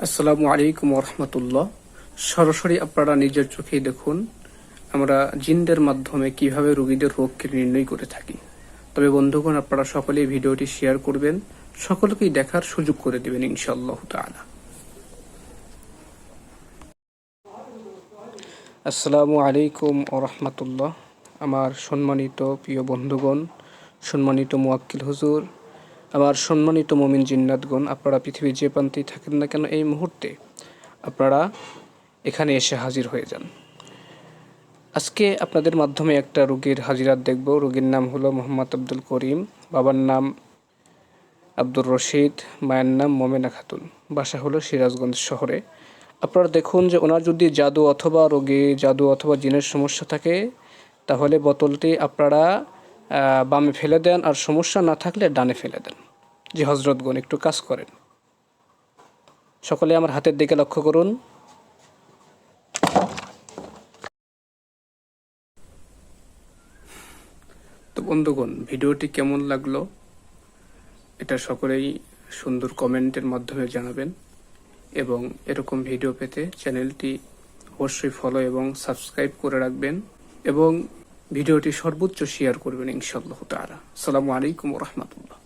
আসসালামু আলাইকুম রহমতুল্লাহ। সরাসরি আপনারা নিজের চোখেই দেখুন আমরা জিনদের মাধ্যমে কিভাবে রোগীদের রোগকে নির্ণয় করে থাকি। তবে বন্ধুগণ, আপনারা সকলেই ভিডিওটি শেয়ার করবেন, সকলকেই দেখার সুযোগ করে দেবেন ইনশাআল্লাহ তাআলা। আসসালামু আলাইকুম রহমতুল্লাহ। আমার সম্মানিত প্রিয় বন্ধুগণ, সম্মানিত মুয়াক্কিল হুজুর, আমার সম্মানিত মুমিন জিন্নাতগণ, আপনারা পৃথিবীর যে প্রান্তেই থাকেন না কেন এই মুহূর্তে আপনারা এখানে এসে হাজির হয়ে যান। আজকে আপনাদের মাধ্যমে একটা রোগীর হাজিরাত দেখব। রোগীর নাম হলো মোহাম্মদ আব্দুল করিম, বাবার নাম আব্দুর রশিদ, মায়ের নাম মোমেনা খাতুন, বাসা হলো সিরাজগঞ্জ শহরে। আপনারা দেখুন যে ওনার যদি জাদু অথবা জিনের সমস্যা থাকে তাহলে বোতলটি আপনারা বামে ফেলে দেন, আর সমস্যা না থাকলে ডানে ফেলে দেন। জি হজরতগণ, একটু কাজ করেন। সকলে আমার হাতের দিকে লক্ষ্য করুন। তো বন্ধুগণ, ভিডিওটি কেমন লাগলো এটা সকলেই সুন্দর কমেন্টের মাধ্যমে জানাবেন, এবং এরকম ভিডিও পেতে চ্যানেলটি অবশ্যই ফলো এবং সাবস্ক্রাইব করে রাখবেন, এবং ভিডিওটি সর্বোচ্চ শেয়ার করবেন ইনশাআল্লাহ তাআলা। আসসালামু আলাইকুম ওয়া রাহমাতুল্লাহ।